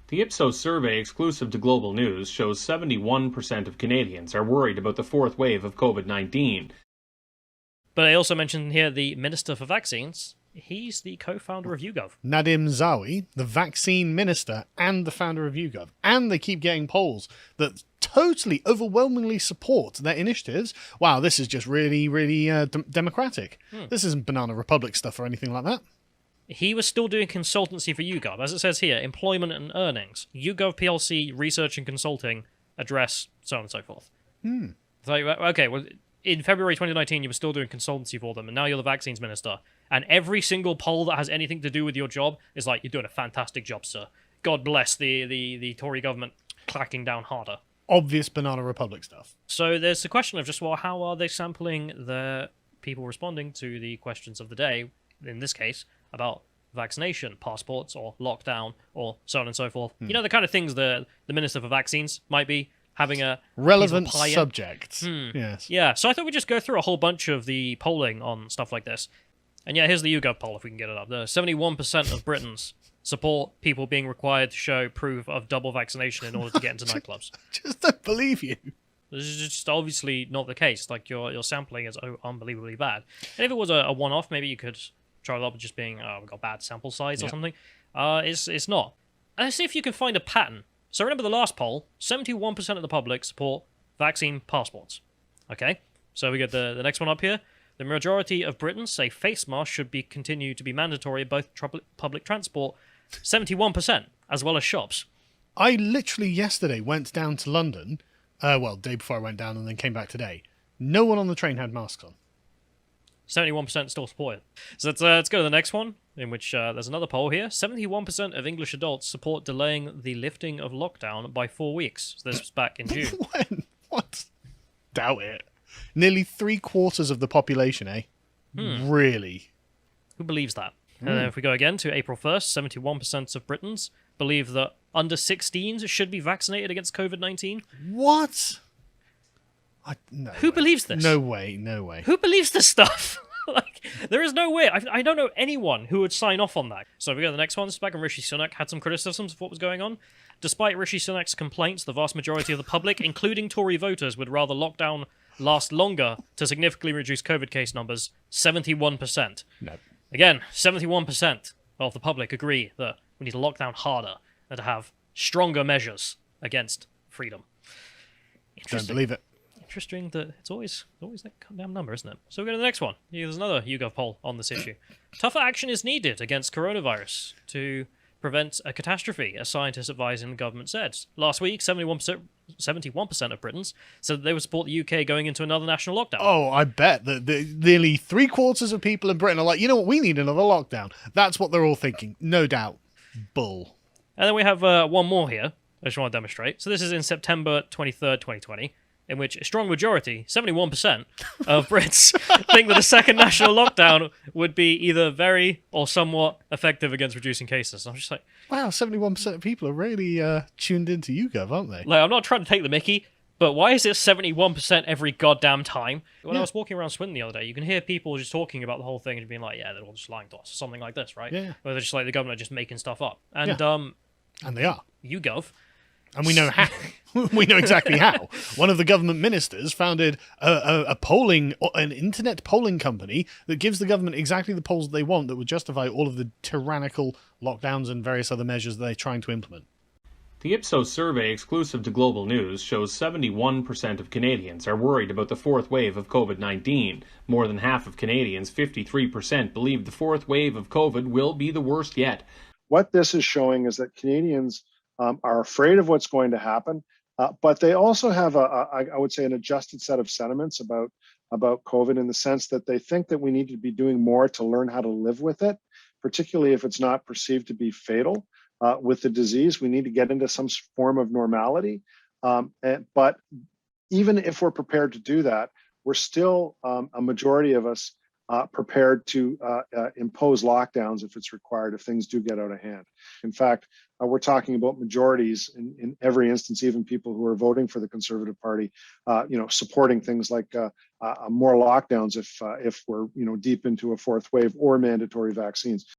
The Ipsos survey exclusive to Global News shows 71% of Canadians are worried about the fourth wave of COVID-19. But I also mentioned here the Minister for Vaccines. He's the co-founder of YouGov. Nadim Zawi, the vaccine minister and the founder of YouGov. And they keep getting polls that totally, overwhelmingly support their initiatives. Wow, this is just really, really democratic. This isn't Banana Republic stuff or anything like that. He was still doing consultancy for YouGov. As it says here, employment and earnings. YouGov PLC, research and consulting, address, so on and so forth. So, okay, well, in February 2019, you were still doing consultancy for them, and now you're the vaccines minister. And every single poll that has anything to do with your job is like, you're doing a fantastic job, sir. God bless the Tory government clacking down harder. Obvious Banana Republic stuff. So there's the question of just, well, how are they sampling the people responding to the questions of the day, in this case, about vaccination, passports, or lockdown, or so on and so forth. You know, the kind of things the Minister for Vaccines might be having a relevant subjects. Yes. Yeah, so I thought we'd just go through a whole bunch of the polling on stuff like this. And yeah, here's the YouGov poll, if we can get it up. The 71% of Britons support people being required to show proof of double vaccination in order to get into nightclubs. Just don't believe you. This is just obviously not the case. Like, your sampling is unbelievably bad. And if it was a one-off, maybe you could try it up with just being, we've got bad sample size or something. It's not. And let's see if you can find a pattern. So remember the last poll, 71% of the public support vaccine passports. Okay, so we get the next one up here. The majority of Britons say face masks should continue to be mandatory in both public transport, 71%, as well as shops. I literally yesterday went down to London, day before I went down and then came back today. No one on the train had masks on. 71% still support it. So let's go to the next one, in which there's another poll here. 71% of English adults support delaying the lifting of lockdown by 4 weeks. So this was back in June. When? What? Doubt it. Nearly 3/4 of the population, eh? Really? Who believes that? And then if we go again to April 1st, 71% of Britons believe that under 16s should be vaccinated against COVID-19. What? No Who way. believes this? No way, no way. Who believes this stuff? Like, there is no way. I don't know anyone who would sign off on that. So we go to the next one. This is back when Rishi Sunak had some criticisms of what was going on. Despite Rishi Sunak's complaints, the vast majority of the public, including Tory voters, would rather lockdown last longer to significantly reduce COVID case numbers. 71%. No. Again, 71% of the public agree that we need to lock down harder and to have stronger measures against freedom. Don't believe it. Interesting that it's always that damn number, isn't it? So we go to the next one. There's another YouGov poll on this issue. Tougher action is needed against coronavirus to prevent a catastrophe, a scientist advising the government said. Last week, 71% of Britons said that they would support the UK going into another national lockdown. Oh, I bet that nearly 3/4 of people in Britain are like, you know what, we need another lockdown. That's what they're all thinking. No doubt. Bull. And then we have one more here, I just want to demonstrate. So this is in September 23rd, 2020. In which a strong majority, 71% of Brits, think that a second national lockdown would be either very or somewhat effective against reducing cases. And I'm just like, wow, 71% of people are really tuned into YouGov, aren't they? Like, I'm not trying to take the mickey, but why is it 71% every goddamn time? When I was walking around Swindon the other day, you can hear people just talking about the whole thing and being like, yeah, they're all just lying to us, something like this, right? Yeah. Or they're just like the government just making stuff up. And and they are. YouGov. And we know how. We know exactly how. One of the government ministers founded an internet polling company that gives the government exactly the polls they want that would justify all of the tyrannical lockdowns and various other measures that they're trying to implement. The Ipsos survey exclusive to Global News shows 71% of Canadians are worried about the fourth wave of COVID-19. More than half of Canadians, 53%, believe the fourth wave of COVID will be the worst yet. What this is showing is that Canadians are afraid of what's going to happen, but they also have I would say, an adjusted set of sentiments about COVID, in the sense that they think that we need to be doing more to learn how to live with it, particularly if it's not perceived to be fatal with the disease. We need to get into some form of normality. But even if we're prepared to do that, we're still, a majority of us, prepared to impose lockdowns if it's required, if things do get out of hand. In fact, we're talking about majorities in every instance, even people who are voting for the Conservative Party, supporting things like more lockdowns if we're deep into a fourth wave, or mandatory vaccines.